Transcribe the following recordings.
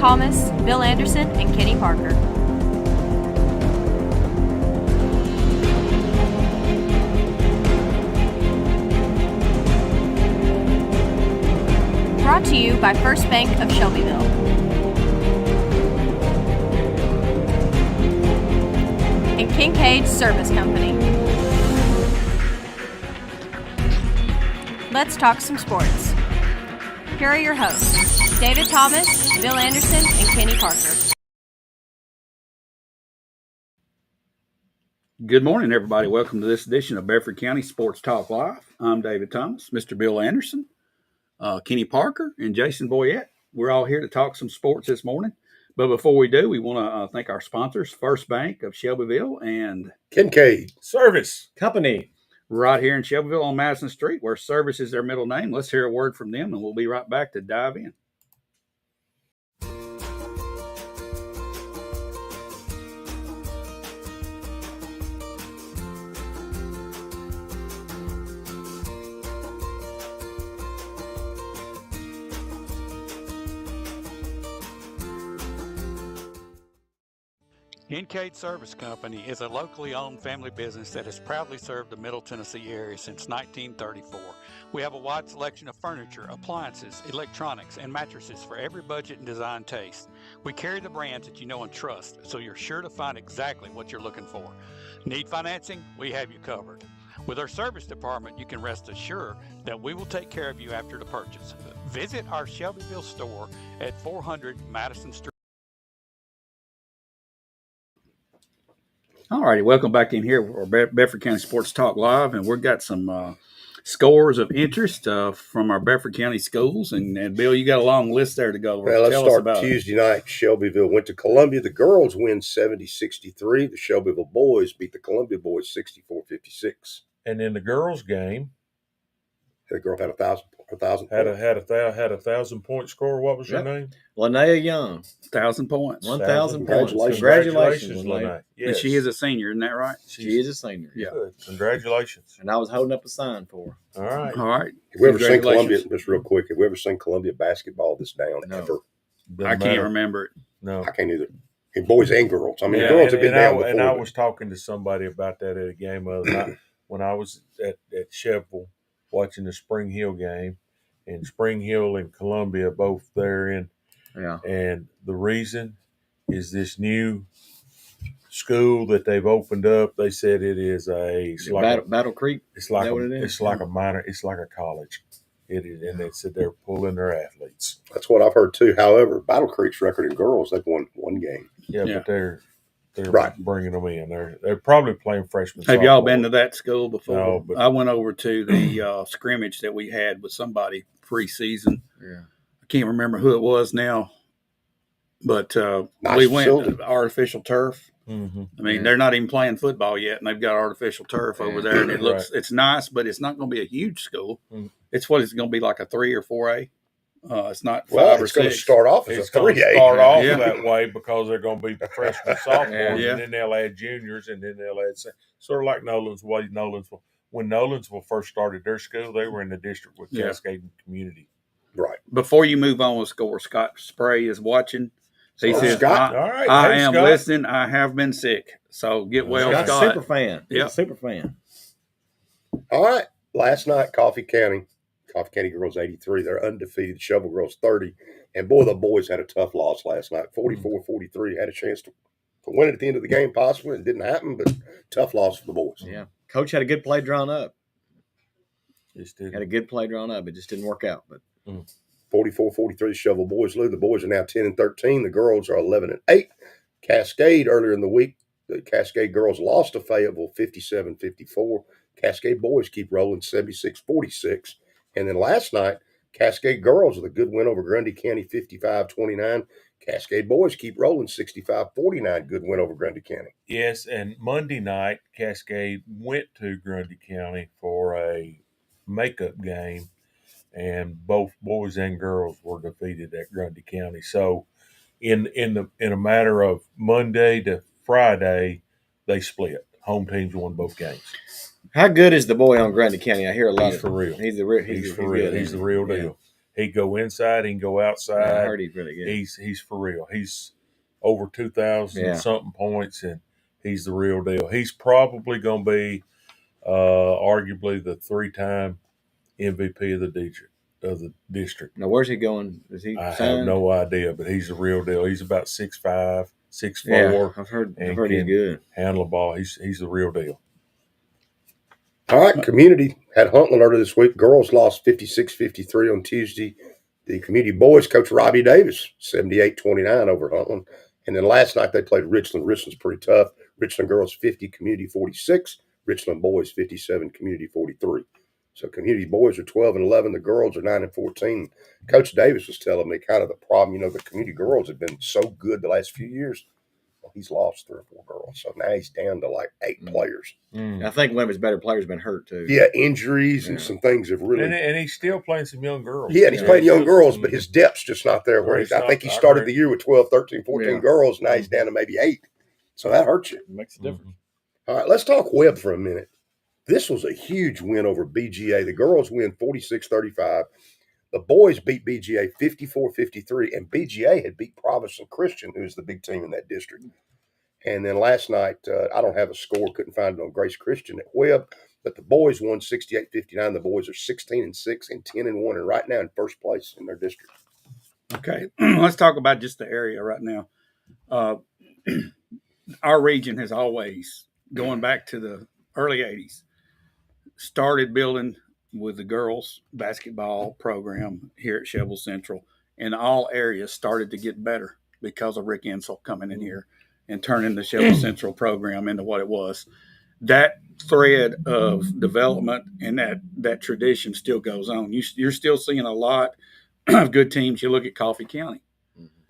Thomas, Bill Anderson, and Kenny Parker. Brought to you by First Bank of Shelbyville. And Kincaid Service Company. Let's talk some sports. Here are your hosts, David Thomas, Bill Anderson, and Kenny Parker. Good morning, everybody. Welcome to this edition of Bedford County Sports Talk Live. I'm David Thomas, Mr. Bill Anderson, Kenny Parker, and Jason Boyette. We're all here to talk some sports this morning. But before we do, we want to thank our sponsors, First Bank of Shelbyville and Kincaid Service Company. Right here in Shelbyville on Madison Street, where Service is their middle name. Let's hear a word from them, and we'll be right back to dive in. Kincaid Service Company is a locally owned family business that has proudly served the Middle Tennessee area since 1934. We have a wide selection of furniture, appliances, electronics, and mattresses for every budget and design taste. We carry the brands that you know and trust, so you're sure to find exactly what you're looking for. Need financing? We have you covered. With our service department, you can rest assured that we will take care of you after the purchase. Visit our Shelbyville store at 400 Madison Street. All righty, welcome back in here for Bedford County Sports Talk Live, and we've got some scores of interest from our Bedford County schools. And Bill, you got a long list there to go. Well, let's start Tuesday night. Shelbyville went to Columbia. The girls win 70-63. The Shelbyville boys beat the Columbia boys 64-56. And in the girls' game, the girl had a thousand had a 1,000-point score. What was her name? Linnea Young. 1,000 points. 1,000 points. Congratulations, Linnea. Yes. And she is a senior, isn't that right? She is a senior. Yeah. Good. Congratulations. And I was holding up a sign for her. All right. All right. Have we ever seen Columbia, just real quick, have we ever seen Columbia basketball this down ever? I can't remember it. No. I can't either. And boys and girls. I mean, the girls have been down before. And I was talking to somebody about that at a game the other night when I was at Sheffield watching the Spring Hill game. And Spring Hill and Columbia both therein. Yeah. And the reason is this new school that they've opened up. They said it is Battle Creek. It's like a college. It is, and they said they're pulling their athletes. That's what I've heard too. However, Battle Creek's record in girls, they've won one game. Yeah. But they're bringing them in. They're probably playing freshmen. Have y'all been to that school before? No, but I went over to the scrimmage that we had with somebody preseason. Yeah. I can't remember who it was now, but we went to artificial turf. Mm-hmm. I mean, they're not even playing football yet, and they've got artificial turf over there, and it's nice, but it's not going to be a huge school. Mm-hmm. It's what it's going to be like a 3 or 4A. It's not 5 or 6. It's going to start off as a 3A. Start off that way because they're going to be freshmen, sophomores, Yeah. and then they'll add juniors, and then they'll add sort of like Nolensville. When Nolensville first started their school, they were in the district with Cascade Community. Right. Before you move on with score, Scott Spray is watching. He says, Scott. All right. I Hey, am Scott. listening. I have been sick. So get well, Scott's Scott. a super fan. Yep. Super fan. All right. Last night, Coffee County girls 83. They're undefeated. Shovel girls 30. And boy, the boys had a tough loss last night. 44-43. Had a chance to win it at the end of the game, possibly. It didn't happen, but tough loss for the boys. Yeah. Coach had a good play drawn up. Just did. Had a good play drawn up. It just didn't work out. But 44-43, Shovel boys lose. The boys are now 10-13. The girls are 11-8. Cascade earlier in the week, the Cascade girls lost to Fayetteville 57-54. Cascade boys keep rolling 76-46. And then last night, Cascade girls with a good win over Grundy County 55-29. Cascade boys keep rolling 65-49. Good win over Grundy County. Yes, and Monday night, Cascade went to Grundy County for a makeup game, and both boys and girls were defeated at Grundy County. So in a matter of Monday to Friday, they split. Home teams won both games. how good is the boy on Grundy County? I hear a lot. He's for real. He's the real. He's for real. He's the real deal. He can go inside. He can go outside. I heard he's really good. He's for real. He's over 2,000 something points, and he's the real deal. He's probably going to be arguably the 3-time MVP of the district. Now, where's he going? Is he I signed? have no idea, but he's the real deal. He's about 6'5", 6'4". Yeah, I've heard he's good. Handle the ball. He's the real deal. All right, community had Huntland earlier this week. Girls lost 56-53 on Tuesday. The community boys, Coach Robbie Davis, 78-29 over Huntland. And then last night they played Richland. Richland's pretty tough. Richland girls 50, community 46. Richland boys 57, community 43. So community boys are 12-11. The girls are 9-14. Coach Davis was telling me kind of the problem. The community girls have been so good the last few years. Well, he's lost 3 or 4 girls, so now he's down to like 8 players. I think one of his better players has been hurt too. Yeah, injuries and some things have really. And he's still playing some young girls. Yeah, and he's playing young girls, but his depth's just not there. Where I think he started the year with 12, 13, 14 girls. Now he's down to maybe 8. So that hurts you. It makes a difference. All right, let's talk Webb for a minute. This was a huge win over BGA. The girls win 46-35. The boys beat BGA 54-53, and BGA had beat Providence Christian, who's the big team in that district. And then last night, I don't have a score, couldn't find it on Grace Christian at Webb, but the boys won 68-59. The boys are 16-6 and 10-1, and right now in first place in their district. Okay, let's talk about just the area right now. Our region has always, going back to the early 80s, started building with the girls' basketball program here at Sheville Central, and all areas started to get better because of Rick Insel coming in here and turning the Sheville Central program into what it was. That thread of development and that tradition still goes on. You're still seeing a lot of good teams. You look at Coffee County.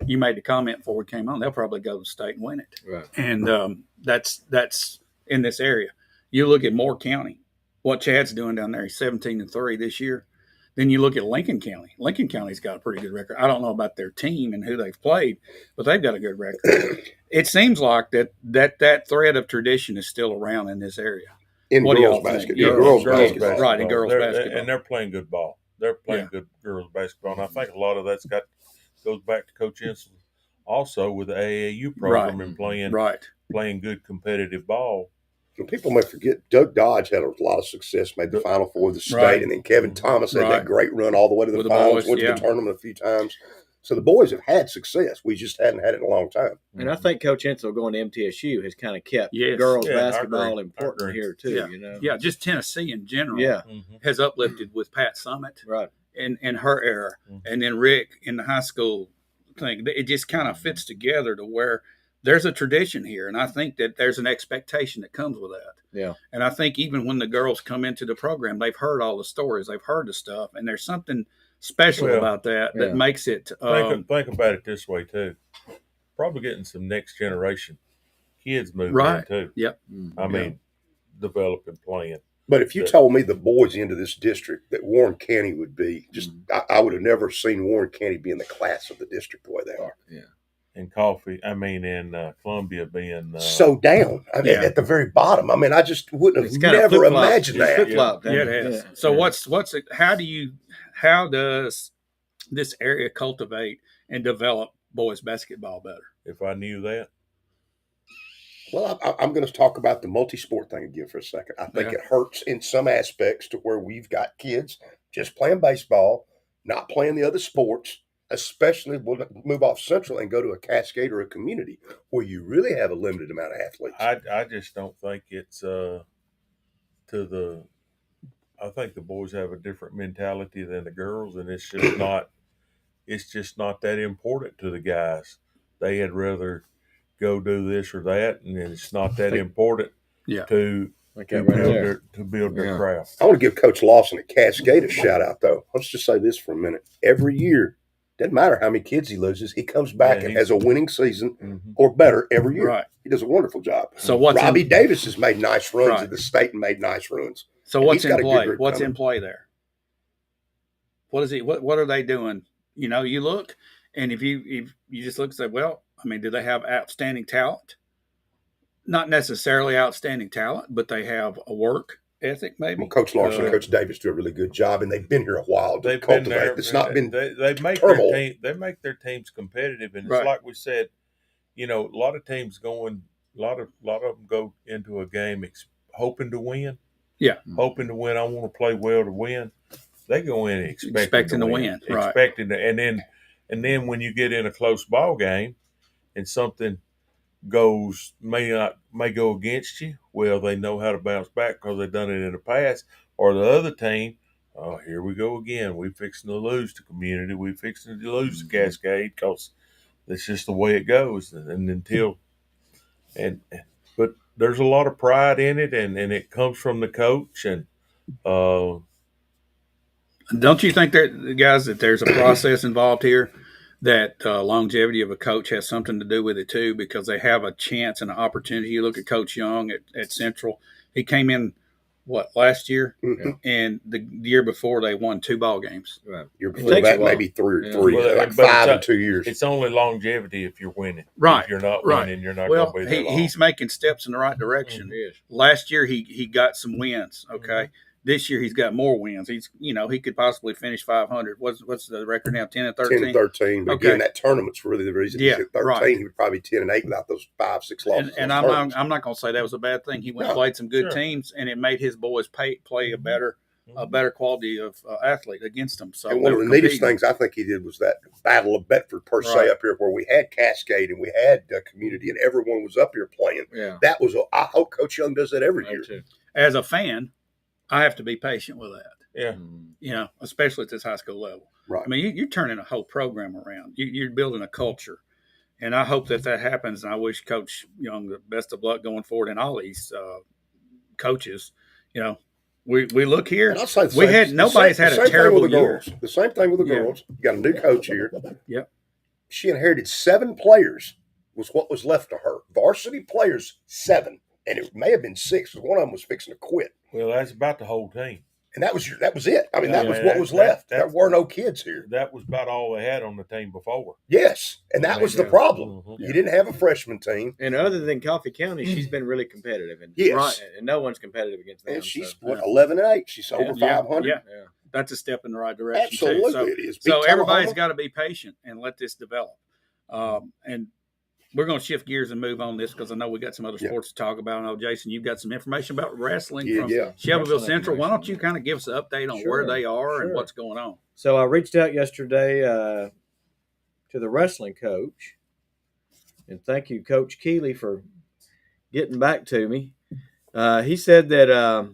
You made the comment before we came on, they'll probably go to the state and win it. Right. And that's in this area. You look at Moore County, what Chad's doing down there. He's 17-3 this year. Then you look at Lincoln County. Lincoln County's got a pretty good record. I don't know about their team and who they've played, but they've got a good record. It seems like that thread of tradition is still around in this area. In what girls basketball. Yeah, girls basketball. Right, in girls basketball. And they're playing good ball. They're playing good girls basketball. And I think a lot of that's goes back to Coach Insel also with the AAU program and playing good competitive ball. And people may forget, Doug Dodge had a lot of success, made the Final Four of the state, and then Kevin Thomas had that great run all the way to the finals, went to the tournament a few times. So the boys have had success. We just hadn't had it in a long time. And I think Coach Insel going to MTSU has kind of kept girls basketball important here too. Yeah, just Tennessee in general has uplifted with Pat Summitt in her era. And then Rick in the high school thing. It just kind of fits together to where there's a tradition here, and I think that there's an expectation that comes with that. Yeah. And I think even when the girls come into the program, they've heard all the stories, they've heard the stuff, and there's something special about that makes it. Think about it this way too. Probably getting some next generation kids moving in too. Yep. I mean, developing, playing. But if you told me the boys into this district that Warren County would be, I would have never seen Warren County be in the class of the district the way they are. Yeah. In Columbia being so down. I mean, at the very bottom. I mean, I just wouldn't have never imagined that. It has. So how does this area cultivate and develop boys basketball better? If I knew that. Well, I'm going to talk about the multi-sport thing again for a second. I think it hurts in some aspects to where we've got kids just playing baseball, not playing the other sports, especially we'll move off Central and go to a Cascade or a community where you really have a limited amount of athletes. I just don't think it's I think the boys have a different mentality than the girls, and it's just not that important to the guys. They had rather go do this or that, and it's not that important to build their craft. I want to give Coach Lawson at Cascade a shout out though. Let's just say this for a minute. Every year, doesn't matter how many kids he loses, he comes back and has a winning season or better every year. Right. He does a wonderful job. So Robbie Davis has made nice runs at the state and made nice runs. So what's in play? What's in play there? What are they doing? You look, and if you just look and say, well, I mean, do they have outstanding talent? Not necessarily outstanding talent, but they have a work. ethic, maybe. Well, Coach Larson and Coach Davis do a really good job, and they've been here a while to cultivate. There, it's not been they make turmoil. they make their teams competitive, and it's like we said, a lot of teams a lot of them go into a game hoping to win. Yeah, hoping to win. I want to play well to win. They go in expecting to win. Right. Expecting to, and then when you get in a close ball game and something may go against you, well, they know how to bounce back because they've done it in the past. Or the other team, oh, here we go again. We fixing to lose to Community. We fixing to lose to Cascade because that's just the way it goes. But there's a lot of pride in it, and it comes from the coach. And don't you think that there's a process involved here? That longevity of a coach has something to do with it too, because they have a chance and an opportunity. You look at Coach Young at Central; he came in last year, and the year before they won 2 ball games. Right. Year before that, maybe three, like 5 in 2 years. It's only longevity if you're winning. Right. If you're not winning, you're not going to be there long. He's making steps in the right direction. Last year he got some wins. Okay. Mm-hmm. This year he's got more wins. He's he could possibly finish 500. What's the record now? 10 and 13. 10 and 13. But again, that tournament's really the reason. Yeah, he's at 13. He would probably 10 and 8 without those 5-6 losses. And I'm not going to say that was a bad thing. He went and played some good teams, and it made his boys play a better quality of athlete against them. So and one of the neatest things I think he did was that Battle of Bedford per se up here, where we had Cascade and we had Community, and everyone was up here playing. Yeah. That was I hope Coach Young does that every year. Too. As a fan, I have to be patient with that. Yeah. Especially at this high school level. Right. I mean, you're turning a whole program around. You're building a culture. And I hope that happens. And I wish Coach Young the best of luck going forward, and all these coaches. We look here. And I'll say nobody's had a terrible year. The same thing with the girls. You got a new coach here. Yep. She inherited 7 players was what was left to her. Varsity players, 7. And it may have been 6 because one of them was fixing to quit. Well, that's about the whole team. And that was it. I mean, that was what was left. There were no kids here. That was about all they had on the team before. Yes, and that was the problem. Mm-hmm. You didn't have a freshman team. And other than Coffee County, she's been really competitive. And and no one's competitive against them. And she's 11 and 8. She's over 500. Yeah. That's a step in the right direction. Absolutely, too. it is. So everybody's got to be patient and let this develop. And we're going to shift gears and move on this because I know we got some other sports to talk about. I know, Jason, you've got some information about wrestling from Shelbyville Central. Why don't you kind of give us an update on where they are and what's going on? So I reached out yesterday to the wrestling coach, and thank you, Coach Keeley, for getting back to me. He said that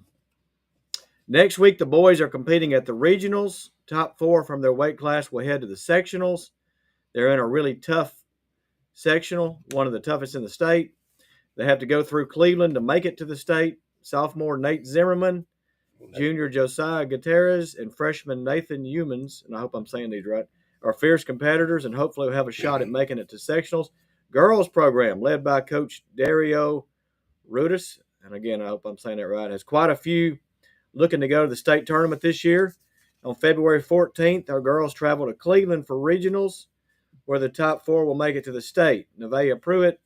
next week the boys are competing at the regionals. Top 4 from their weight class will head to the sectionals. They're in a really tough sectional, one of the toughest in the state. They have to go through Cleveland to make it to the state. Sophomore Nate Zimmerman, junior Josiah Gutierrez, and freshman Nathan Humans, and I hope I'm saying these right, are fierce competitors and hopefully will have a shot at making it to sectionals. Girls program, led by Coach Dario Rudis, and again, I hope I'm saying that right, has quite a few looking to go to the state tournament this year. On February 14th, our girls travel to Cleveland for regionals, where the top 4 will make it to the state. Nevaeh Pruitt,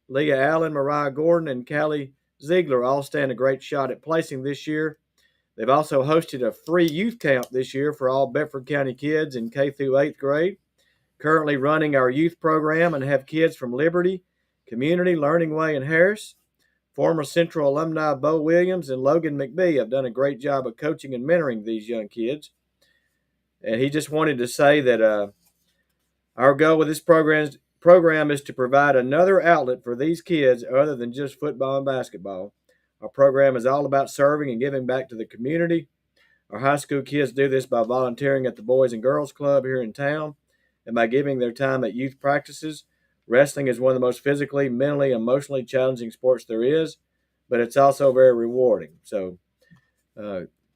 Leah Allen, Mariah Gordon, and Callie Ziegler all stand a great shot at placing this year. They've also hosted a free youth camp this year for all Bedford County kids in K through 8th grade. Currently running our youth program and have kids from Liberty, Community, Learning Way, and Harris. Former Central alumni Bo Williams and Logan McBee have done a great job of coaching and mentoring these young kids. And he just wanted to say that our goal with this program is to provide another outlet for these kids other than just football and basketball. Our program is all about serving and giving back to the community. Our high school kids do this by volunteering at the Boys and Girls Club here in town and by giving their time at youth practices. Wrestling is one of the most physically, mentally, and emotionally challenging sports there is, but it's also very rewarding. So,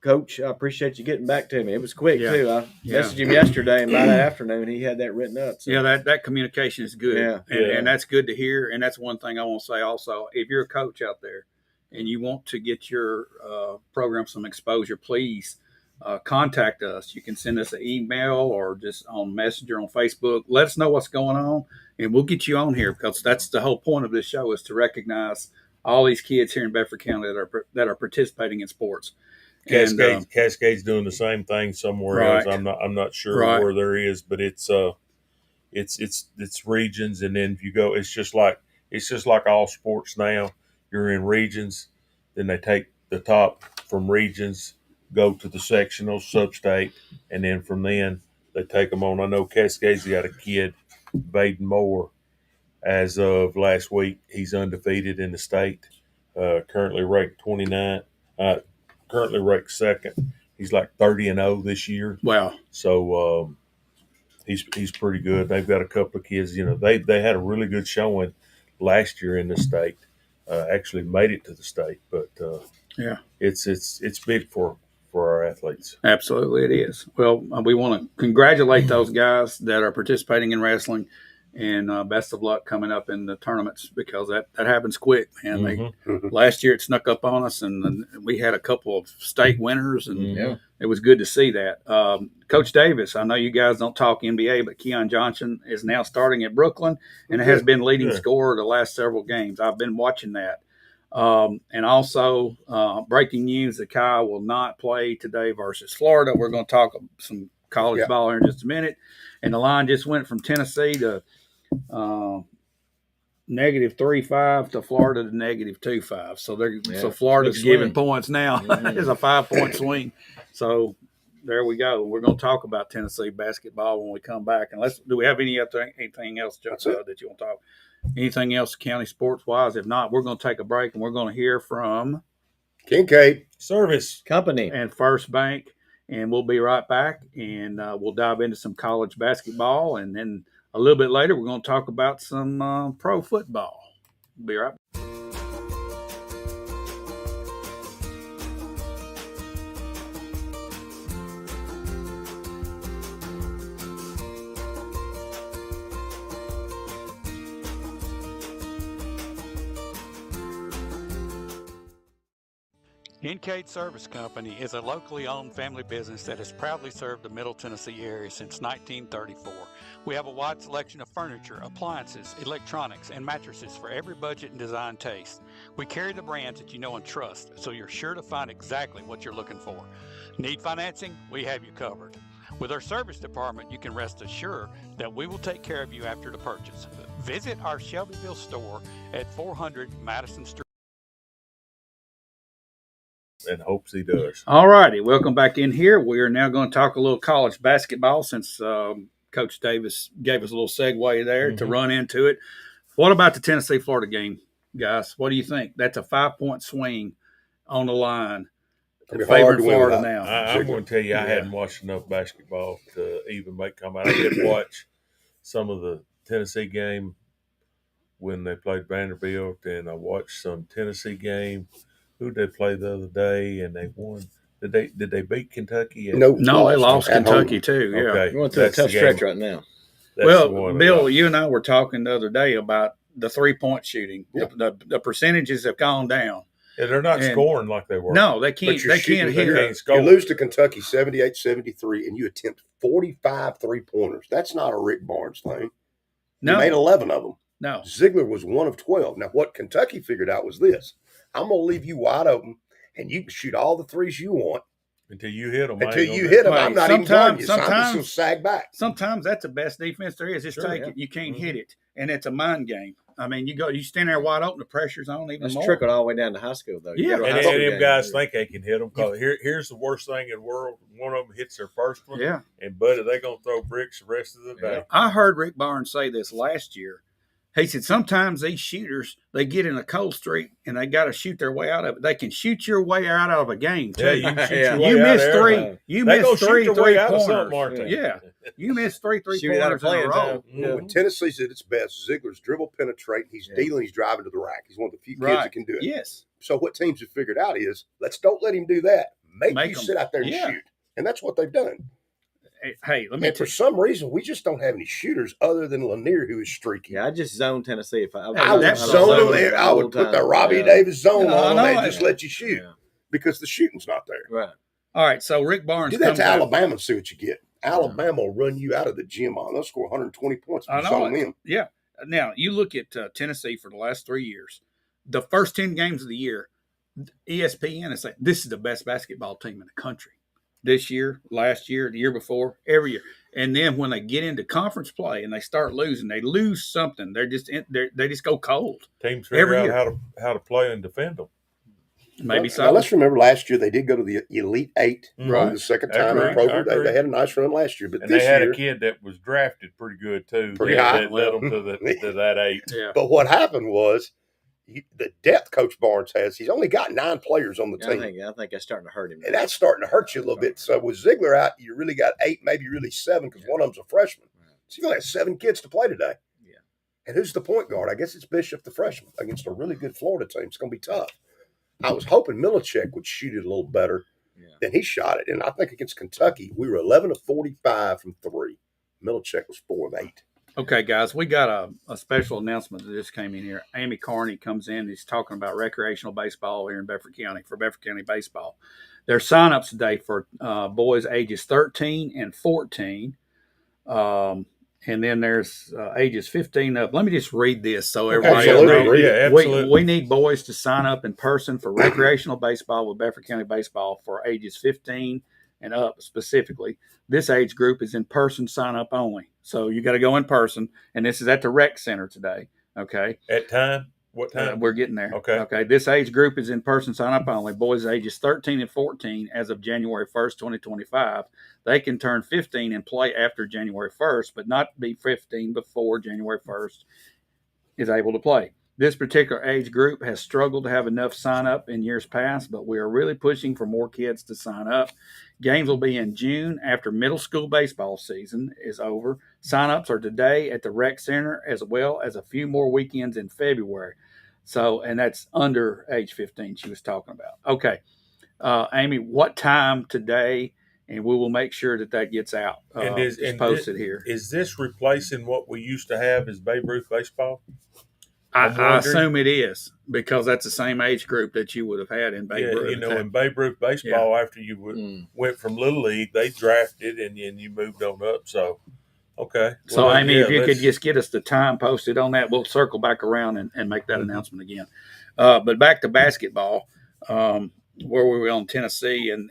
Coach, I appreciate you getting back to me. It was quick, too. I messaged him yesterday, and by the afternoon, he had that written up. So. Yeah, that communication is good. And that's good to hear. And that's one thing I want to say also. If you're a coach out there and you want to get your program some exposure, please contact us. You can send us an email or just on Messenger on Facebook. Let us know what's going on, and we'll get you on here because that's the whole point of this show is to recognize all these kids here in Bedford County that are participating in sports. Cascade's doing the same thing somewhere else. I'm not sure where there is, but it's regions, and then if you go, it's just like all sports now. You're in regions, then they take the top from regions, go to the sectional, sub-state, and then from then they take them on. I know Cascade's got a kid, Baden Moore, as of last week. He's undefeated in the state, currently ranked 29th, currently ranked second. He's like 30-0 this year. Wow! So he's pretty good. They've got a couple of kids. They had a really good showing last year in the state. Actually made it to the state, but it's big for our athletes. Absolutely, it is. Well, we want to congratulate those guys that are participating in wrestling, and best of luck coming up in the tournaments, because that happens quick, man. Last year it snuck up on us, and we had a couple of state winners, and it was good to see that. Coach Davis, I know you guys don't talk NBA, but Keon Johnson is now starting at Brooklyn and has been leading scorer the last several games. I've been watching that. And also, breaking news that Kyle will not play today versus Florida. We're going to talk some college ball here in just a minute. And the line just went from Tennessee to negative 3.5 to Florida to negative 2.5. So Florida's giving points now. It's a 5-point swing. So there we go. We're going to talk about Tennessee basketball when we come back. And do we have anything else, that you want to talk? Anything else county sports wise? If not, we're going to take a break, and we're going to hear from Kincaid Service Company and First Bank, and we'll be right back, and we'll dive into some college basketball, and then a little bit later we're going to talk about some pro football. We'll be right back. Kincaid Service Company is a locally owned family business that has proudly served the Middle Tennessee area since 1934. We have a wide selection of furniture, appliances, electronics, and mattresses for every budget and design taste. We carry the brands that you know and trust, so you're sure to find exactly what you're looking for. Need financing? We have you covered. With our service department, you can rest assured that we will take care of you after the purchase. Visit our Shelbyville store at 400 Madison Street. And hopes he does. All righty. Welcome back in here. We are now going to talk a little college basketball, since Coach Davis gave us a little segue there to run into it. What about the Tennessee-Florida game, guys? What do you think? That's a 5-point swing on the line. Favoring Florida now. I'm going to tell you, I hadn't watched enough basketball to even make comment. I did watch some of the Tennessee game when they played Vanderbilt, and I watched some Tennessee game. Who did they play the other day, and they won? Did they beat Kentucky? No, they lost Kentucky too. Yeah, okay. We're going through a tough stretch right now. Well, Bill, you and I were talking the other day about the 3-point shooting. Yeah. The percentages have gone down. Yeah, they're not scoring like they were. No, they can't. They can't hit. You lose to Kentucky 78-73, and you attempt 45 3-pointers. That's not a Rick Barnes thing. No, he made 11 of them. No, Ziegler was 1 of 12. Now, what Kentucky figured out was this: I'm going to leave you wide open, and you can shoot all the threes you want. Until you hit them. Until you hit them, I'm not even going to. I'm just going to sag back. Sometimes that's the best defense there is. Just take it. You can't hit it. And it's a mind game. I mean, you stand there wide open, the pressure's on even more. That's trickled all the way down to high school, though. Yeah. And them guys think they can hit them. Because here's the worst thing in the world. One of them hits their first one. Yeah. And, buddy, they're going to throw bricks the rest of the day. I heard Rick Barnes say this last year. He said sometimes these shooters, they get in a cold streak and they got to shoot their way out of it. They can shoot your way out of a game too. Yeah, you can shoot your way you out missed there. three. You missed three three-pointers. Yeah, you missed three three-pointers in a row. When Tennessee's at its best, Ziegler's dribble penetrate. He's dealing. He's driving to the rack. He's one of the few kids that can do it. Yes. So what teams have figured out is don't let him do that. Make you sit out there and shoot, and that's what they've done. Hey, let me. For some reason, we just don't have any shooters other than Lanier, who is streaky. Yeah, I just zone Tennessee. I would put the Robbie Davis zone on them and just let you shoot because the shooting's not there. Right. All right. So Rick Barnes. Do that to Alabama and see what you get. Alabama will run you out of the gym on. They'll score 120 points if you zone them. Yeah. Now you look at Tennessee for the last 3 years. the first 10 games of the year, ESPN is saying this is the best basketball team in the country. This year, last year, the year before, every year. And then when they get into conference play and they start losing, they lose something. They just go cold. Teams figure out how to play and defend them. Maybe so. Now let's remember last year they did go to the Elite Eight Right. the second time in the program. They had a nice run last year, but and this they had year, a kid that was drafted pretty good too. Pretty high. That led them to that 8. Yeah. But what happened was the depth Coach Barnes has. He's only got 9 players on the team. I think that's starting to hurt him. And that's starting to hurt you a little bit. So with Ziegler out, you really got 8, maybe really 7, because one of them's a freshman. So you only have 7 kids to play today. Yeah. And who's the point guard? I guess it's Bishop, the freshman, against a really good Florida team. It's going to be tough. I was hoping Milicic would shoot it a little better than he shot it. And I think against Kentucky, we were 11 of 45 from 3. Milicic was 4 of 8. Okay, guys, we got a special announcement that just came in here. Amy Carney comes in. He's talking about recreational baseball here in Bedford County for Bedford County baseball. There's sign-ups today for boys ages 13 and 14. And then there's ages 15 up. Let me just read this so everybody knows. Absolutely. We need boys to sign up in person for recreational baseball with Bedford County Baseball for ages 15 and up specifically. This age group is in person sign up only. So you got to go in person. And this is at the rec center today. Okay. At time? What time? We're getting there. Okay. This age group is in person sign up only. Boys ages 13 and 14 as of January 1st, 2025. They can turn 15 and play after January 1st, but not be 15 before January 1st is able to play. This particular age group has struggled to have enough sign up in years past, but we are really pushing for more kids to sign up. Games will be in June after middle school baseball season is over. Sign-ups are today at the rec center as well as a few more weekends in February. So, and that's under age 15 she was talking about. Okay. Amy, what time today? And we will make sure that gets out. It's posted here. Is this replacing what we used to have as Babe Ruth baseball? I assume it is, because that's the same age group that you would have had in Babe Ruth. You know, in Babe Ruth baseball, after you went from Little League, they drafted and you moved on up. So, okay. So, well, Amy, if you could just get us the time posted on that, we'll circle back around and make that announcement again. But back to basketball, where we were on Tennessee. and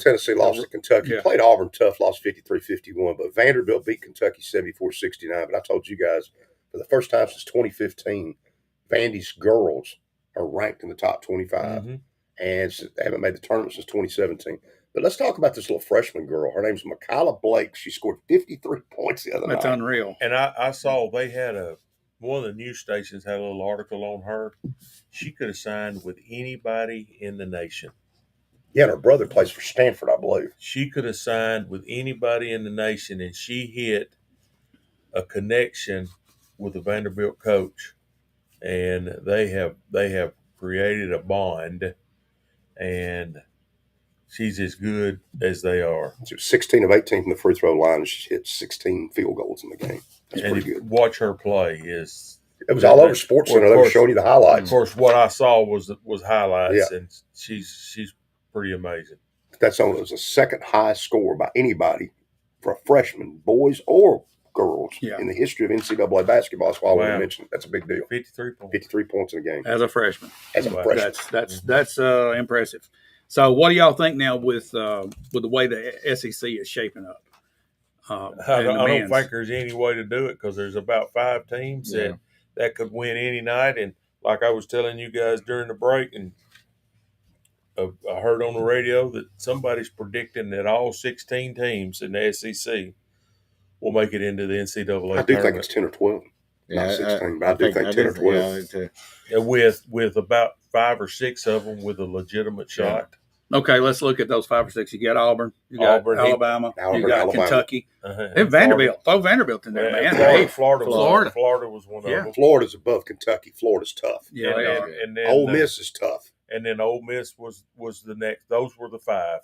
Tennessee lost to Kentucky. Played Auburn tough, lost 53-51. But Vanderbilt beat Kentucky 74-69. But I told you guys, for the first time since 2015, Vandy's girls are ranked in the top 25, and they haven't made the tournament since 2017. But let's talk about this little freshman girl. Her name's Michaela Blake. She scored 53 points the other night. That's unreal. And I saw they had one of the news stations had a little article on her. She could have signed with anybody in the nation. Yeah, and her brother plays for Stanford, I believe. She could have signed with anybody in the nation, and she hit a connection with the Vanderbilt coach, and they have created a bond, and she's as good as they are. She was 16 of 18 from the free throw line, and she hit 16 field goals in the game. That's and pretty good. Watch her play it was all over Sports Center. They were showing you the highlights. Of course, what I saw was highlights, and she's pretty amazing. That's on. It was the second highest score by anybody for a freshman, boys or girls, in the history of NCAA basketball. That's why I want to mention it. That's a big deal. 53 points. 53 points in a game. As a freshman. That's impressive. So what do y'all think now with the way the SEC is shaping up? I don't think there's any way to do it, because there's about 5 teams that could win any night. And like I was telling you guys during the break, and I heard on the radio that somebody's predicting that all 16 teams in the SEC will make it into the NCAA tournament. I do think it's 10 or 12. Not 16, but I do think 10 or 12. With about 5 or 6 of them with a legitimate shot. Okay, let's look at those 5 or 6. You got Auburn, you got Alabama, you got Kentucky, and Vanderbilt. Throw Vanderbilt in there, man. Florida was one of them. Florida's above Kentucky. Florida's tough. Yeah, they are. And then Ole Miss is tough. And then Ole Miss was the next. Those were the 5.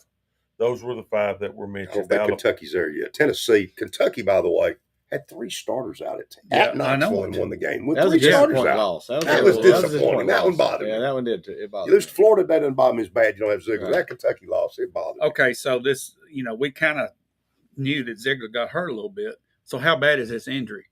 Those were the 5 that were mentioned. I don't think Kentucky's there yet. Tennessee, Kentucky, by the way, had 3 starters out at Knoxville and won the game with 3 starters out. Loss. That was disappointing. That one bothered me. Yeah, that one did too. It bothered you lose to Florida, that doesn't bother me as bad. You don't have Ziegler. That Kentucky loss, it bothered me. Okay, so this, we kind of knew that Ziegler got hurt a little bit. So how bad is this injury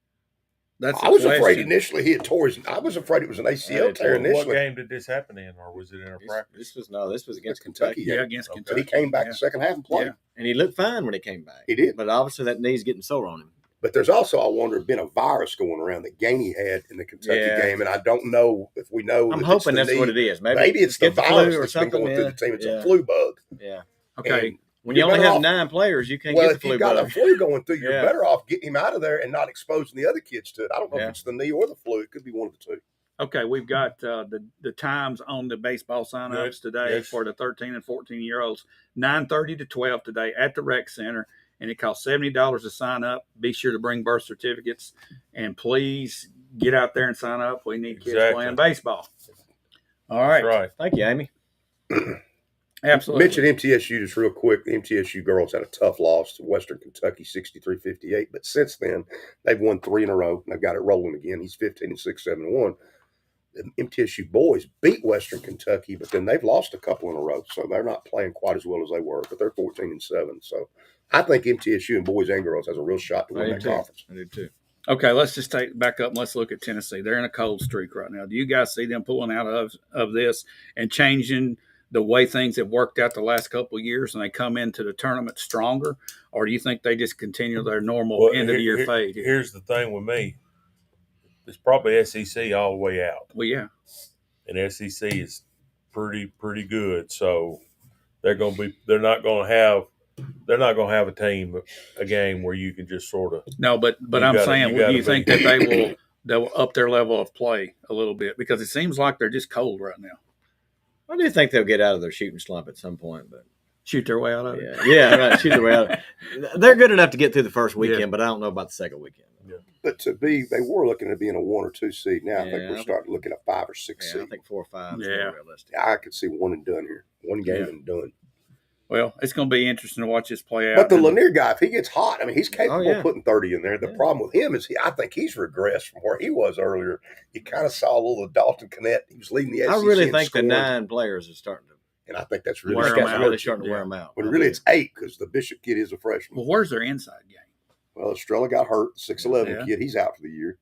that's. I was afraid initially he had tore his. I was afraid it was an ACL tear initially. What game did this happen in, or was it in a practice? This was against Kentucky. Yeah, against Kentucky. He came back the second half and played. Yeah. And he looked fine when he came back. He did. But obviously that knee's getting sore on him. But there's also, I wonder, been a virus going around that Gainey had in the Kentucky game, and I don't know if we know. I'm hoping that's what it is. Maybe it's the virus that's been going through the team. It's a flu bug. Yeah. Okay. And when you only have 9 players, you can't get the flu bug. Well, if you've got a flu going through, you're better off getting him out of there and not exposing the other kids to it. I don't know if it's the knee or the flu. It could be one of the two. Okay, we've got the times on the baseball sign-ups today for the 13 and 14-year-olds, 9:30 to 12 today at the rec center, and it costs $70 to sign up. Be sure to bring birth certificates, and please get out there and sign up. We need kids playing baseball. All right. That's right. Thank you, Amy. Absolutely. Mention MTSU just real quick. The MTSU girls had a tough loss to Western Kentucky, 63-58. But since then, they've won 3 in a row. They've got it rolling again. He's 15-6, 7-1. The MTSU boys beat Western Kentucky, but then they've lost a couple in a row. So they're not playing quite as well as they were, but they're 14-7. So I think MTSU and boys and girls has a real shot to win that conference. I do too. Okay, let's just take back up and let's look at Tennessee. They're in a cold streak right now. Do you guys see them pulling out of this and changing the way things have worked out the last couple of years and they come into the tournament stronger? Or do you think they just continue their normal end-of-the-year fade? Here's the thing with me. It's probably SEC all the way out. Well, yeah. And SEC is pretty good. So they're not going to have a game where you can just sort of. No, but I'm saying, do you think that they'll up their level of play a little bit? Because it seems like they're just cold right now. I do think they'll get out of their shooting slump at some point, but shoot their way out of it. Yeah, right. Shoot their way out of it. They're good enough to get through the first weekend, but I don't know about the second weekend. Yeah. But they were looking at being a 1 or 2 seed. Now I think we're starting to look at a 5 or 6 seed. I think 4 or 5 is more realistic. I could see one and done here. One game and done. Well, it's going to be interesting to watch this play out. But the Lanier guy, if he gets hot, I mean, he's capable of putting 30 in there. The problem with him is I think he's regressed from where he was earlier. You kind of saw a little of Dalton Connett. He was leading the SEC. I really think the 9 players are starting to. And I think that's really starting to wear them out. When really it's 8 because the Bishop kid is a freshman. Well, where's their inside game? Well, Estrella got hurt, 6'11" kid. He's out for the year.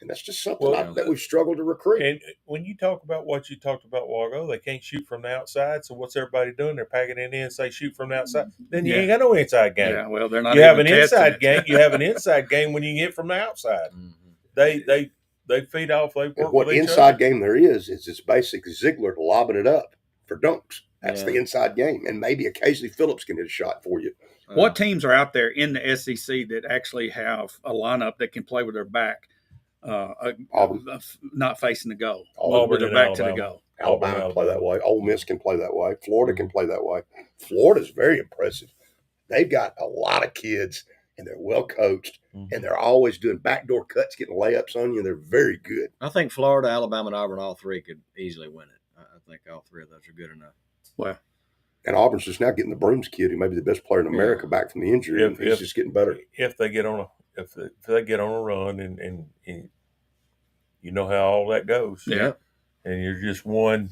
And that's just something that we've struggled to recruit. And when you talk about what you talked about a while ago, they can't shoot from the outside. So what's everybody doing? They're packing it in and say shoot from the outside. Then you ain't got no inside game. Yeah, well, they're not. You have an inside game. You have an inside game when you hit from the outside. Mm-hmm. They feed off. They work and what with each inside other. game there is it's basically Ziegler lobbing it up for dunks. That's the inside game. And maybe occasionally Phillips can hit a shot for you. What teams are out there in the SEC that actually have a lineup that can play with their back, not facing the goal, with their back to the goal? Alabama can play that way. Ole Miss can play that way. Florida can play that way. Florida's very impressive. They've got a lot of kids, and they're well coached, and they're always doing backdoor cuts, getting layups on you. They're very good. I think Florida, Alabama, and Auburn, all 3 could easily win it. I think all 3 of those are good enough. Well, and Auburn's just now getting the Brooms kid, who may be the best player in America, back from the injury. And he's just getting better. If they get on a run, and you know how all that goes. Yeah. And you're just one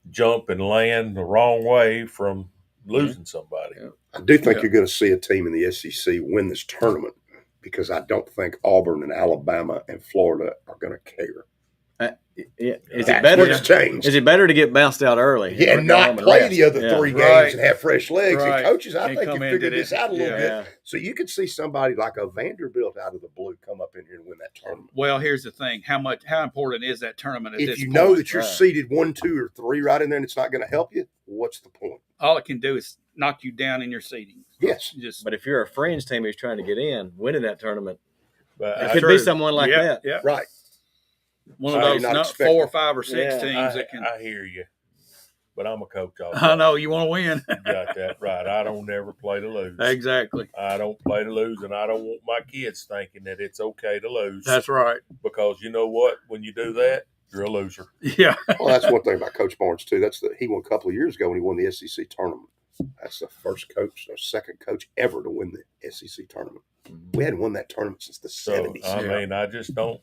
jump and land the wrong way from losing somebody. Yeah. I do think you're going to see a team in the SEC win this tournament because I don't think Auburn and Alabama and Florida are going to care. Is it better to get bounced out early? Yeah, and not play the other 3 games and have fresh legs. And coaches, I think, have figured this out a little bit. So you could see somebody like a Vanderbilt out of the blue come up in here and win that tournament. Well, here's the thing: how important is that tournament? If you know that you're seeded 1, 2, or 3 right in there, and it's not going to help you, what's the point? All it can do is knock you down in your seeding. Yes, but if you're a fringe team who's trying to get in, winning that tournament, but it could be someone like that. Yeah, right. One of those 4 or 5 or 6 teams that can. I hear you, but I'm a coach. I know you want to win. You got that right. I don't never play to lose. Exactly. I don't play to lose, and I don't want my kids thinking that it's okay to lose. That's right. Because you know what? When you do that, you're a loser. Yeah. Well, that's one thing about Coach Barnes too. He won a couple of years ago when he won the SEC tournament. That's the first coach or second coach ever to win the SEC tournament. We hadn't won that tournament since the 70s. I mean, I just don't.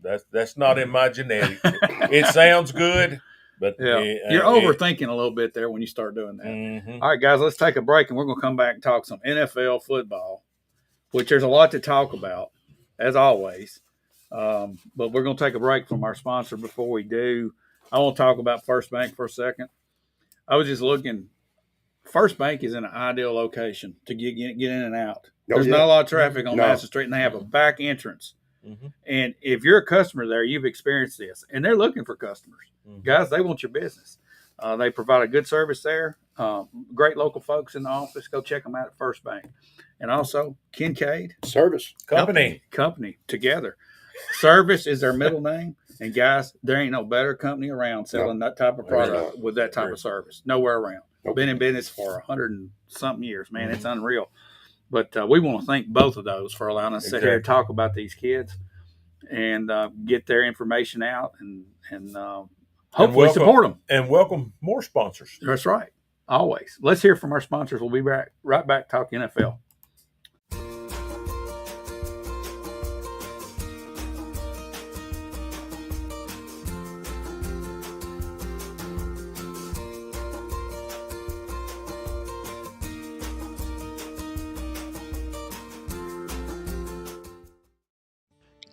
That's not in my genetics. It sounds good, but you're overthinking a little bit there when you start doing that. Mm-hmm. All right, guys, let's take a break, and we're going to come back and talk some NFL football, which there's a lot to talk about, as always. But we're going to take a break from our sponsor before we do. I want to talk about First Bank for a second. I was just looking. First Bank is in an ideal location to get in and out. There's not a lot of traffic on Madison Street, and they have a back entrance. Mm-hmm. And if you're a customer there, you've experienced this, and they're looking for customers. Mm-hmm. Guys, they want your business. They provide a good service there. Great local folks in the office. Go check them out at First Bank. And also Kincaid Service Company together. Service is their middle name. And guys, there ain't no better company around selling that type of product with that type of service. Nowhere around. Nope. Been in business for 100 and something years, man. Mm-hmm. It's unreal. But we want to thank both of those for allowing us to sit here and talk about these kids and get their information out and hopefully support them. And welcome more sponsors. That's right. Always. Let's hear from our sponsors. We'll be right back talking NFL.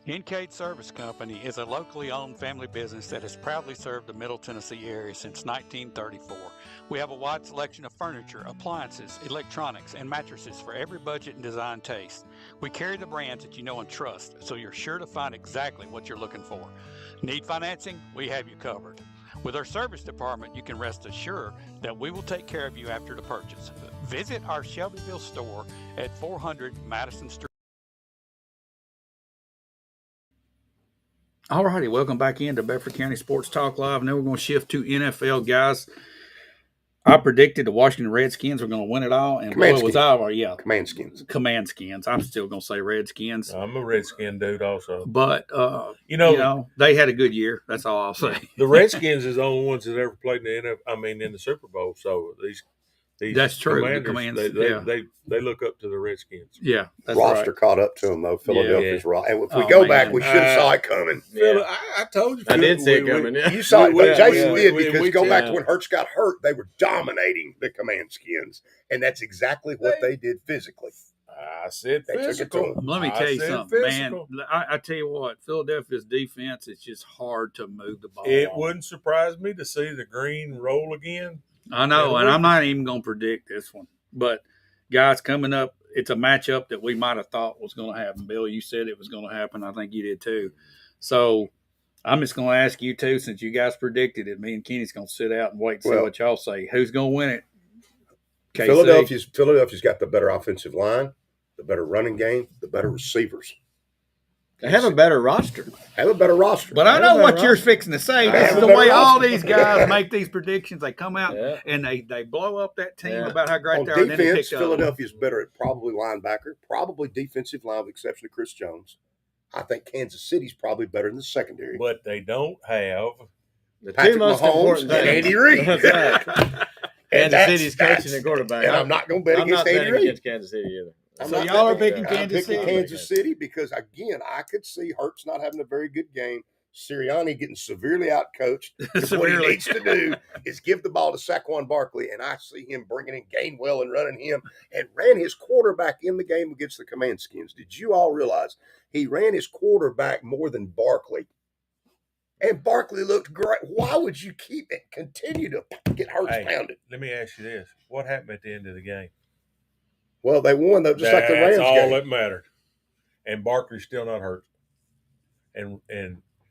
Kincaid Service Company is a locally owned family business that has proudly served the Middle Tennessee area since 1934. We have a wide selection of furniture, appliances, electronics, and mattresses for every budget and design taste. We carry the brands that you know and trust, so you're sure to find exactly what you're looking for. Need financing? We have you covered. With our service department, you can rest assured that we will take care of you after the purchase. Visit our Shelbyville store at 400 Madison Street. All righty, welcome back into Bedford County Sports Talk Live. Now we're going to shift to NFL, guys. I predicted the Washington Redskins were going to win it all, and boy, was I, Command Skins. I'm still going to say Redskins. I'm a Redskin dude also. But, you know, they had a good year. That's all I'll say. The Redskins is the only ones that ever played in the Super Bowl. So these that's true. Commanders, they look up to the Redskins. Yeah, that's roster caught up to them though. Philadelphia's roster. And if we go back, we should have saw it coming. Yeah. I told you. I did see it coming. You saw it, but Jason did because go back to when Hurts got hurt, they were dominating the Command Skins, and that's exactly what they did physically. I said physical. Let me tell you something, physical. Man. I tell you what, Philadelphia's defense is just hard to move the ball. It wouldn't surprise me to see the green roll again. I know, and I'm not even going to predict this one. But, guys, coming up, it's a matchup that we might have thought was going to happen. Bill, you said it was going to happen. I think you did too. So, I'm just going to ask you two, since you guys predicted it, me and Kenny's going to sit out and wait and see what y'all say. Who's going to win it? KC? Philadelphia's got the better offensive line, the better running game, the better receivers. They have a better roster. But I know what you're fixing to say. This is the way all these guys make these predictions. They come out and they blow up that team about how great they are. On defense, Philadelphia's better at probably linebacker, probably defensive line with the exception of Chris Jones. I think Kansas City's probably better in the secondary. But they don't have the two most important things. Andy Reid. Kansas City's coaching and quarterback. And I'm not going to bet against Andy Reid. I'm not betting against Kansas City either. So y'all are picking Kansas City. Kansas City because, again, I could see Hurts not having a very good game. Sirianni getting severely outcoached. What he needs to do is give the ball to Saquon Barkley, and I see him bringing in Gainwell and running him and ran his quarterback in the game against the Command Skins. Did you all realize he ran his quarterback more than Barkley? And Barkley looked great. Why would you continue to get Hurts pounded? Let me ask you this. What happened at the end of the game? Well, they won, though, just like the Rams game. That's all that mattered. And Barkley's still not hurt. And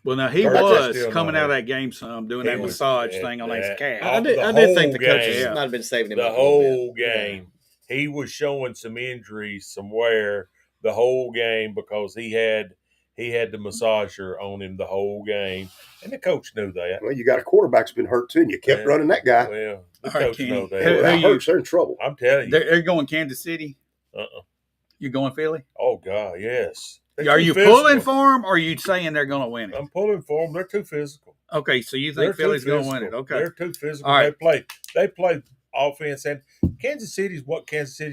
well, now he was coming out of that game doing that massage thing on his calf. I did think the coaches might have been saving him the whole game. He was showing some injuries somewhere the whole game because he had the massager on him the whole game, and the coach knew that. Well, you got a quarterback's been hurt too, and you kept running that guy. Well, the coach knows that. Hurts, they're in trouble. I'm telling you. They're going Kansas City? You going Philly? Oh, God, yes. Are you pulling for them, or are you saying they're going to win it? I'm pulling for them. They're too physical. Okay, so you think Philly's going to win it? Okay, they're too physical. All right. They play offense, and Kansas City's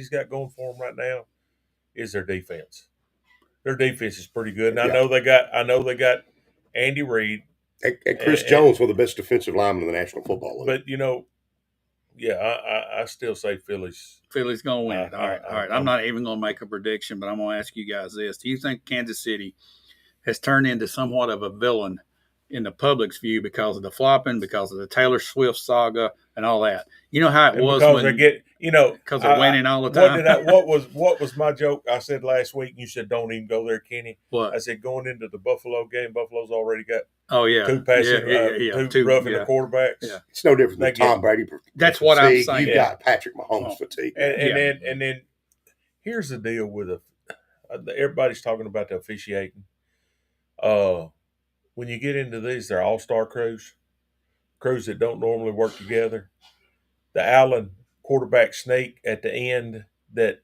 got going for them right now is their defense. Their defense is pretty good, and I know they got Andy Reid and Chris Jones, one of the best defensive linemen in the National Football League. But I still say Philly's going to win it. All right. I'm not even going to make a prediction, but I'm going to ask you guys this: do you think Kansas City has turned into somewhat of a villain in the public's view because of the flopping, because of the Taylor Swift saga, and all that. You know how it And was because when they get, because they're winning all the time. What was my joke? I said last week, and you said don't even go there, Kenny. What? I said going into the Buffalo game, Buffalo's already got Oh yeah, two passing, two roughing the quarterbacks. Yeah. It's no different than Tom Brady. That's what I'm fatigue. saying. You've got Patrick Mahomes fatigue. And then here's the deal with everybody's talking about the officiating. When you get into these, they're all-star crews that don't normally work together. The Allen quarterback sneak at the end that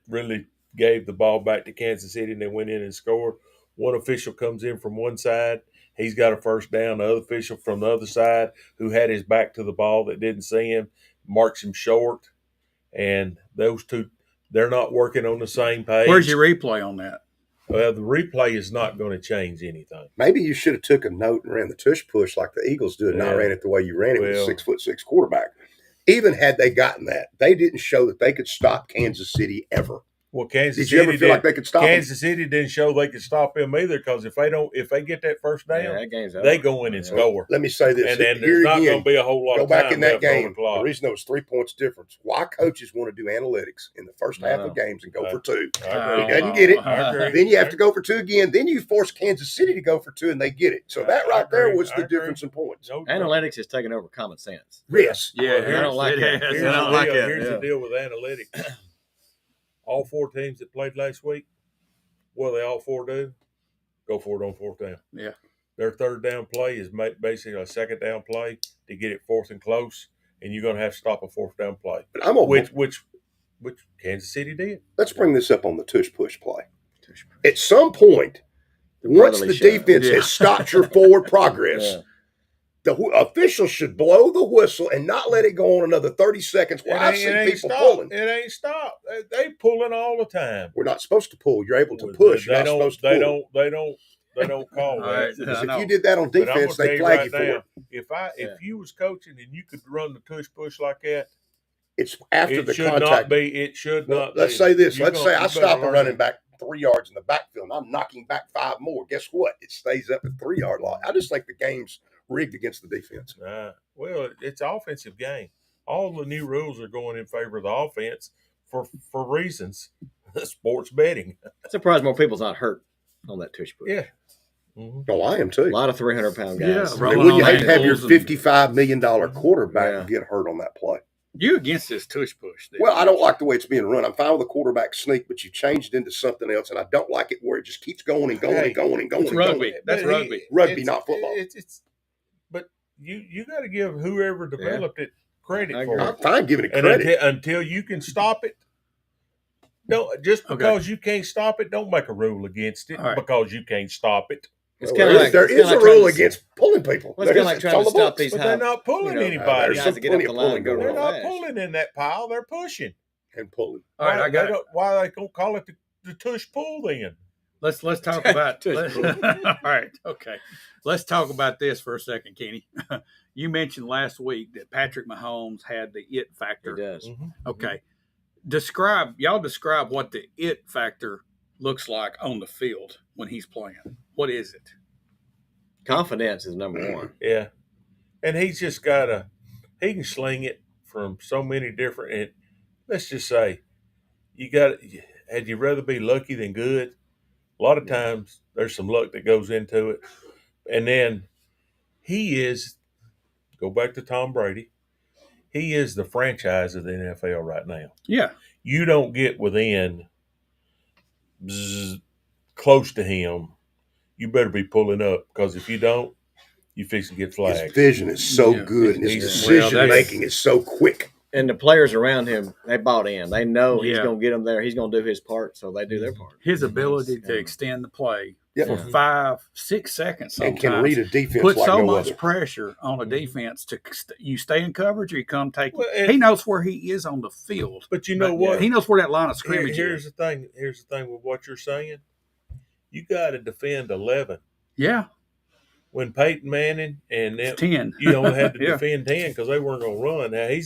really gave the ball back to Kansas City and they went in and scored. One official comes in from one side. He's got a first down. The other official from the other side, who had his back to the ball that didn't see him, marks him short. And those two, they're not working on the same page. Where's your replay on that? Well, the replay is not going to change anything. Maybe you should have took a note and ran the tush push like the Eagles did, not ran it the way you ran it with a 6'6" quarterback. Even had they gotten that, they didn't show that they could stop Kansas City ever. Well, Kansas Did you ever feel like they could stop Kansas City didn't show they could stop him either, because if they get that first down, they go in and score. Let me say this. And then there's not going to be a whole lot of time. Go back in that game. The reason there was 3 points difference. Why coaches want to do analytics in the first half of games and go for two. He doesn't get it. Then you have to go for two again. Then you force Kansas City to go for two, and they get it. So that right there was the difference in points. Analytics has taken over common sense. Yes. Yeah, I don't like it. Here's the deal with analytics. All four teams that played last week, what do they all four do? Go for it on fourth down. Yeah. Their third down play is basically a second down play to get it fourth and close, and you're going to have to stop a fourth down play. But which Kansas City did. Let's bring this up on the tush push play. At some point, once the defense has stopped your forward progress, the officials should blow the whistle and not let it go on another 30 seconds where I've seen people pulling. It ain't stopped. They pulling all the time. We're not supposed to pull. You're able to push. You're not supposed to pull. They don't call that. Because if you did that on defense, they flag you for it. If you was coaching and you could run the tush push like that, it's after the contact. It should not be. Let's say this. Let's say I stop a running back 3 yards in the backfield and I'm knocking back 5 more. Guess what? It stays up at 3 yard line. I just think the game's rigged against the defense. Well, it's an offensive game. All the new rules are going in favor of the offense for reasons. Sports betting. Surprised more people's not hurt on that tush push. Yeah. Mm-hmm. Oh, I am too. A lot of 300-pound guys. Yeah, wouldn't you hate to have your $55 million quarterback get hurt on that play? You against this tush push? Well, I don't like the way it's being run. I'm fine with the quarterback sneak, but you changed it into something else, and I don't like it where it just keeps going and going and going and going. It's rugby. That's rugby. Rugby, not football. But you got to give whoever developed it credit for it. I'm fine giving it credit until you can stop it. Don't just because you can't stop it. Don't make a rule against it because you can't stop it. It's kind of like there is a rule against pulling people. It's kind of like trying to stop these. But they're not pulling anybody. Guys that get up the line and go they're not fast. pulling in that pile. They're pushing and pulling. All right, I got it. Why they don't call it the tush pull then? Let's talk about. All right, okay. Let's talk about this for a second, Kenny. You mentioned last week that Patrick Mahomes had the it factor. He does. Mm-hmm. Okay. Describe what the it factor looks like on the field when he's playing. What is it? Confidence is number one. Yeah. And he's just he can sling it from so many different, and let's just say, had you rather be lucky than good? A lot of times there's some luck that goes into it. And then go back to Tom Brady, he is the franchise of the NFL right now. Yeah. You don't get within close to him, you better be pulling up, because if you don't, you fix to get flagged. His vision is so good, and his decision making is so quick. And the players around him, they bought in. They know he's going to get them there. He's going to do his part, so they do their part. His ability to extend the play for 5-6 seconds sometimes, and can read a defense put like so no much other. Pressure on a defense to you stay in coverage or you come take it. He knows where he is on the field. But you know what? He knows where that line of scrimmage is. is. Here's the thing with what you're saying. You got to defend 11. Yeah. When Peyton Manning and them, 10, you only had to defend 10 because they weren't going to run. Now he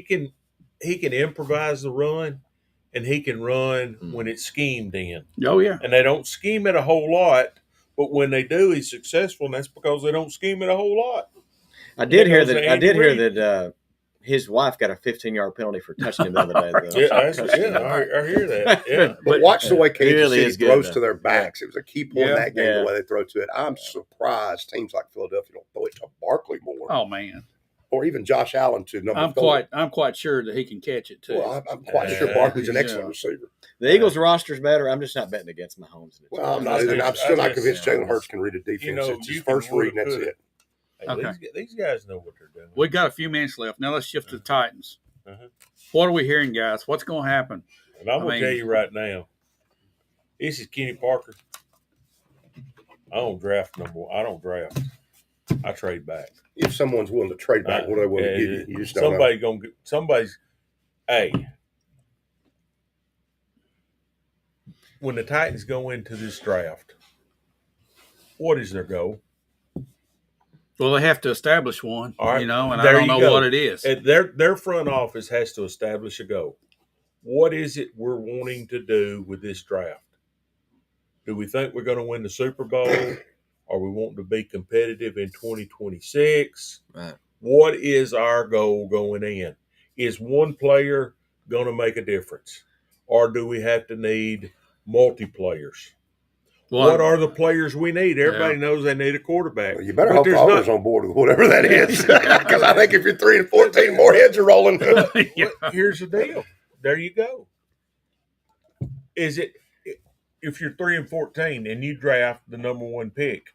can improvise the run. and he can run when it's schemed in. Oh yeah. And they don't scheme it a whole lot, but when they do, he's successful, and that's because they don't scheme it a whole lot. I did hear that his wife got a 15-yard penalty for touching him the other day. Though. I hear that. Yeah, but watch the way Kansas really City throws to their backs. It was a key point in that game, Yeah. the way they throw to it. I'm surprised teams like Philadelphia don't throw it to Barkley more. Oh man. Or even Josh Allen to number 4. I'm quite sure that he can catch it too. Well, I'm quite sure Barkley's an excellent receiver. The Eagles' roster's better. I'm just not betting against Mahomes. Well, I'm not either. I'm still not convinced Jalen Hurts can read a defense. It's his first read, and that's it. Hey, Okay. These guys know what they're doing. We got a few minutes left. Now let's shift to the Titans. What are we hearing, guys? What's going to happen? And I'm going to tell you right now, this is Kenny Parker. I don't draft number one. I don't draft. I trade back. If someone's willing to trade back, what are they willing to give you? You just don't know. Somebody's. Hey, when the Titans go into this draft, what is their goal? Well, they have to establish one, All right, and I there don't you know go. what it is. Their front office has to establish a goal. What is it we're wanting to do with this draft? Do we think we're going to win the Super Bowl? Are we wanting to be competitive in 2026? Right. What is our goal going in? Is one player going to make a difference? Or do we have to need multiplayers? What are the players we need? Everybody knows they need a quarterback. Well, you better hope the owner's on board with whatever that is. Because I think if you're 3-14, more heads are rolling. Here's the deal. There you go. Is it if you're 3-14 and you draft the number 1 pick,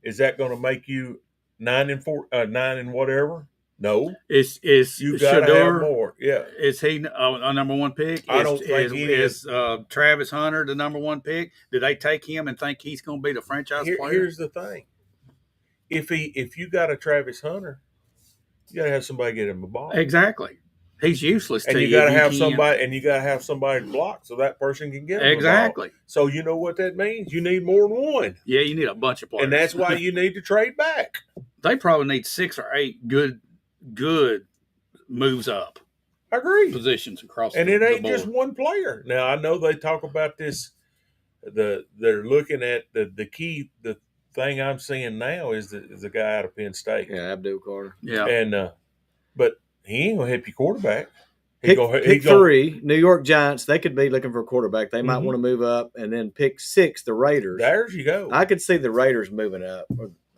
is that going to make you 9-4, 9 and whatever? No. Is you got to have more? Yeah. Is he a number 1 pick? I don't think he is. Travis Hunter the number 1 pick? Did they take him and think he's going to be the franchise player? Here's the thing: if you got a Travis Hunter, you got to have somebody get him the ball. Exactly. He's useless. And you got to have somebody, and you got to have somebody to block so that person can get him exactly. The ball. So you know what that means? You need more than one. Yeah, you need a bunch of players, and that's why you need to trade back. They probably need 6 or 8 good moves up. I agree. Positions across and the it ain't board. just one player. Now I know they talk about this. They're looking at the key. The thing I'm seeing now is the guy out of Penn State. Yeah, Abdul Carter. Yeah, and but he ain't gonna help your quarterback. Pick 3, New York Giants. They could be looking for a quarterback. They might want to move up, and then pick 6, the Raiders. There you go. I could see the Raiders moving up.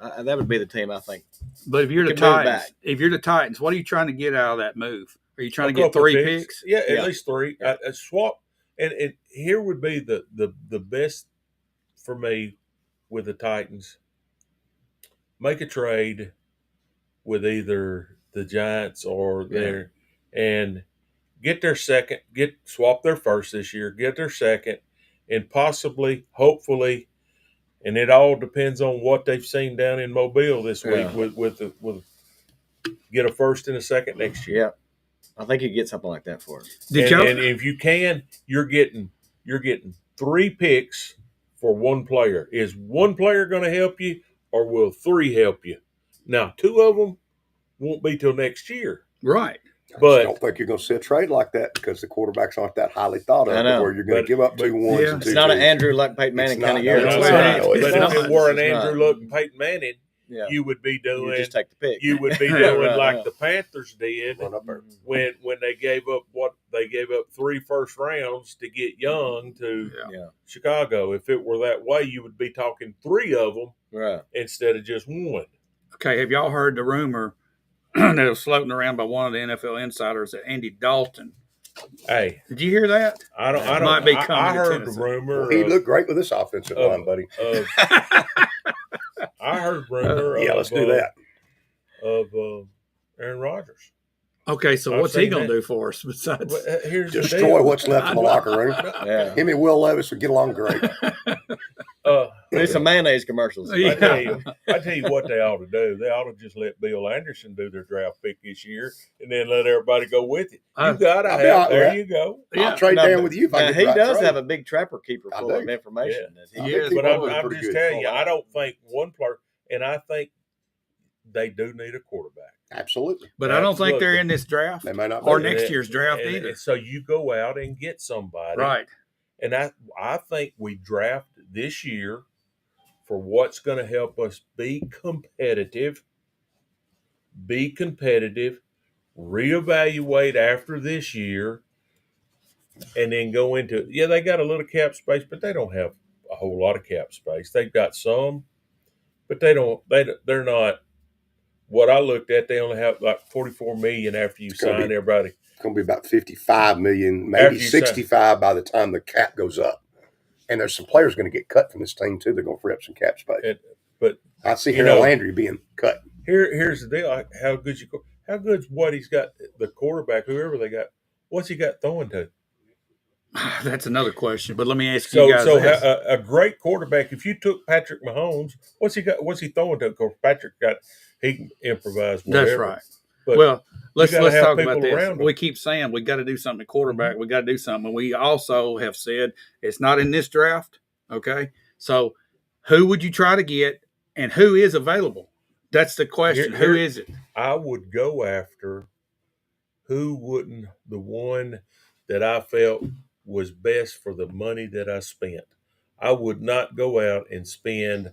That would be the team I think. But if you're the Titans, what are you trying to get out of that move? Are you trying to get 3 picks? Yeah, at least 3. A swap, and here would be the best for me with the Titans. Make a trade with either the Giants or their and get their second, swap their first this year, get their second, and possibly, hopefully, and it all depends on what they've seen down in Mobile this week with get a first and a second next year. Yeah, I think you get something like that for us. And if you can, you're getting 3 picks for 1 player. Is 1 player going to help you, or will 3 help you? Now, 2 of them won't be till next year, right? But I don't think you're going to see a trade like that because the quarterbacks aren't that highly thought of. Where you're going to give up 2 1s and 2 It's not 2s. an Andrew Luck, Peyton Manning kind of year. But if it were an Andrew Luck and Peyton Manning, you would be doing. You just take the pick. You would be doing like the Panthers did when they gave up 3 first rounds to get Young to Chicago. If it were that way, you would be talking 3 of them instead of just 1. Okay, have y'all heard the rumor that was floating around by one of the NFL insiders that Andy Dalton? Hey, did you hear that? I don't. I heard the rumor. Well, he looked great with this offensive line, buddy. I heard rumor. Let's do that. Of Aaron Rodgers. Okay, so what's he going to do for us besides destroy what's left in the locker room? Him and Will Levis would get along great. There's some mayonnaise commercials. I tell you what they ought to do. They ought to just let Bill Anderson do their draft pick this year, and then let everybody go with it. You got to have. There you go. I'll trade down with you. If I he does have a big trapper keeper full of information. But I'm just telling you, I don't think 1 player, and I think they do need a quarterback. Absolutely. But I don't think they're Absolutely. in this draft They may not or be. next year's draft and, either. And so you go out and get somebody. Right. And I think we draft this year for what's going to help us be competitive, reevaluate after this year, and then go into they got a little cap space, but they don't have a whole lot of cap space. They've got some, but they're not what I looked at. They only have like $44 million after you sign everybody. It's going to be about $55 million, maybe $65 by the time the cap goes up. And there's some players going to get cut from this team too. They're going to free up some cap space. But I see Harold Landry being cut. Here's the deal: how good's what he's got, the quarterback, whoever they got. What's he got throwing to? That's another question. But let me ask you guys this. A great quarterback. If you took Patrick Mahomes, what's he got? What's he throwing to? Of course, he can improvise. Whatever. That's right. But well, let's talk about this. Him. We keep saying we got to do something at quarterback. We got to do something. We also have said it's not in this draft. Okay, so who would you try to get, and who is available? That's the question. Who is it? I would go after who wouldn't the one that I felt was best for the money that I spent. I would not go out and spend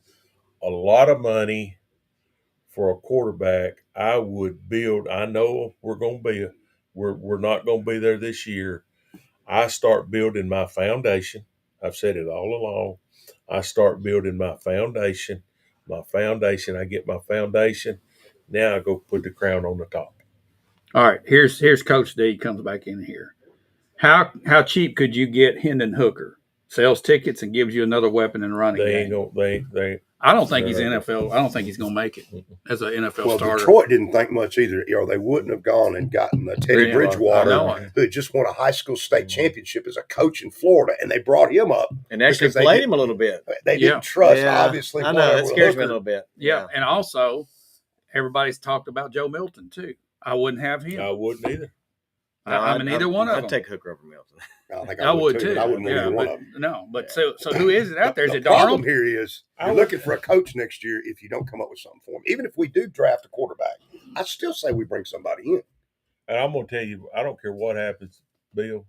a lot of money for a quarterback. I would build. I know we're not going to be there this year. I start building my foundation. I've said it all along. I start building my foundation. I get my foundation. Now I go put the crown on the top. All right. Here's Coach D comes back in here. How cheap could you get Hendon Hooker? Sells tickets and gives you another weapon in running game. They I don't think he's NFL. I don't think he's going to make it as an NFL starter. Detroit didn't think much either. They wouldn't have gone and gotten Teddy Bridgewater, who had just won a high school state championship as a coach in Florida, and they brought him up and actually played him a little bit. They didn't trust, obviously. I know that scares me a little bit. Yeah, and also everybody's talked about Joe Milton too. I wouldn't have him. I wouldn't either. Neither one of them. I'd take Hooker over Milton. I would too. I wouldn't want either one of them. No, but so who is it out there? Is it Darnold? The problem here is you're looking for a coach next year if you don't come up with something for him. Even if we do draft a quarterback, I still say we bring somebody in. And I'm going to tell you, I don't care what happens, Bill.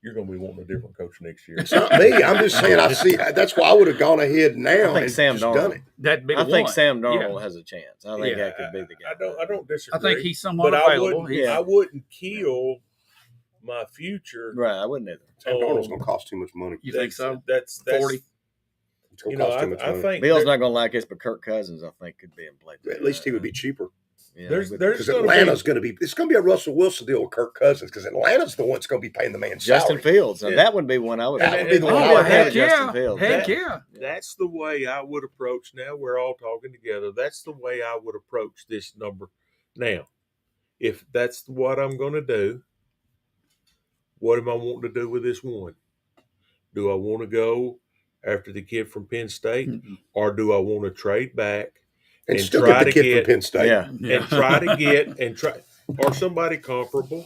You're going to be wanting a different coach next year. It's not me. I'm just saying. I see. That's why I would have gone ahead now and Sam just Darnold. done it. I think Sam Darnold has a chance. I think that could be the guy. I don't disagree. I think he's somewhat available. I wouldn't kill my future. Right, I wouldn't either. Sam Darnold's going to cost too much money. You think so? That's 40. It's going to cost too much money. I think Bill's not going to like this, but Kirk Cousins, I think, could be in play. At least he would be cheaper. Yeah, because Atlanta's going to be. It's going to be a Russell Wilson deal with Kirk Cousins because Atlanta's the one that's going to be paying the man salary. Justin Fields. And that would be one I would. That would be the one I would have. Justin Fields. Heck yeah. That's the way I would approach. Now we're all talking together. That's the way I would approach this number. Now, if that's what I'm going to do, what am I wanting to do with this one? Do I want to go after the kid from Penn State, or do I want to trade back and still get the kid from Penn State? And try to get or somebody comparable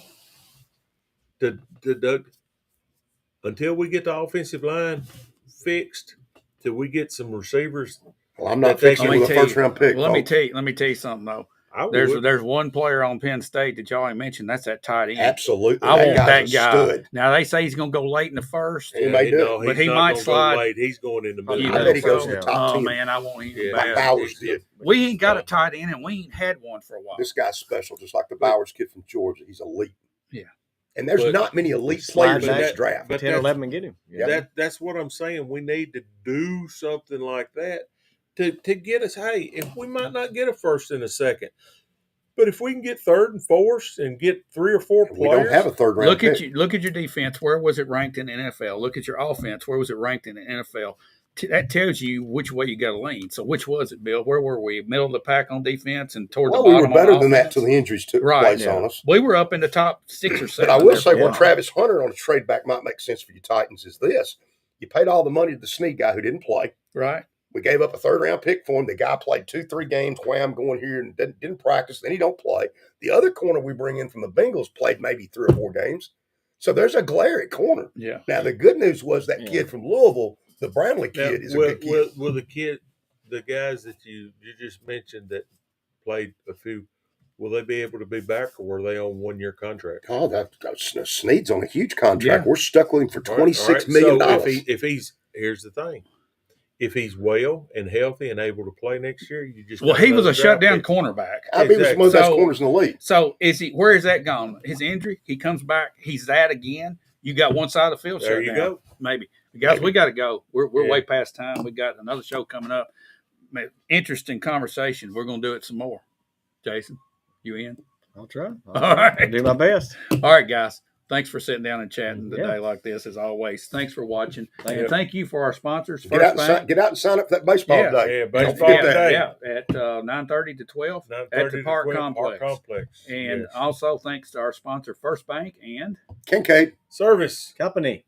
to Doug until we get the offensive line fixed, till we get some receivers. Well, I'm not fixing with a first round pick. Well, let me tell you something though. There's one player on Penn State that y'all ain't mentioned. That's that tight end. Absolutely. I want that guy. Now, they say he's going to go late in the first. He may do. But he might slide. Late. He's going in the middle. I bet he goes in the top 10. Oh, man, I want him like Bowers did. We ain't got a tight end, and we ain't had one for a while. This guy's special, just like the Bowers kid from Georgia. He's elite. Yeah. And there's not many elite players in this draft. But 10 or 11 and get him. Yeah. That's what I'm saying. We need to do something like that to get us, hey, if we might not get a first and a second, but if we can get third and fourth and get 3 or 4 players. We don't have a third round pick. Look at your defense. Where was it ranked in the NFL? Look at your offense. Where was it ranked in the NFL? That tells you which way you got to lean. So which was it, Bill? Where were we? Middle of the pack on defense and toward the bottom. We were better than that till the injuries took place on us. We were up in the top 6 or 7. But I will say where Travis Hunter on a trade back might make sense for you Titans is this. You paid all the money to the Snead guy who didn't play. Right. We gave up a third-round pick for him. The guy played 2-3 games. Wham, going here and didn't practice. Then he don't play. The other corner we bring in from the Bengals played maybe 3 or 4 games. So there's a glare at corner. Yeah. Now, the good news was that kid from Louisville, the Brownlee kid, is a good kid. Will the guys that you just mentioned that played a few, will they be able to be back, or were they on 1-year contract? Oh, Snead's on a huge contract. Yeah. We're stuck with him for All right, $26 million. So if he's here's the thing. If he's well and healthy and able to play next year, you just Well, he was a shutdown cornerback. I mean, he was one of the best corners in the league. So where is that gone? His injury, he comes back, he's that again. You got one side of the field shut down. There you go. Maybe. Guys, we got to go. We're way past time. We got another show coming up. Interesting conversation. We're going to do it some more. Jason, you in? I'll try. All right. I'll do my best. All right, guys. Thanks for sitting down and chatting today like this, as always. Thanks for watching. And thank you for our sponsors. Get out and sign up for that baseball day. Yeah, baseball day. Yeah, at 9:30 to 12 at the Park Complex. And also thanks to our sponsor, First Bank and Kincaid Service Company.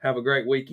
Have a great weekend.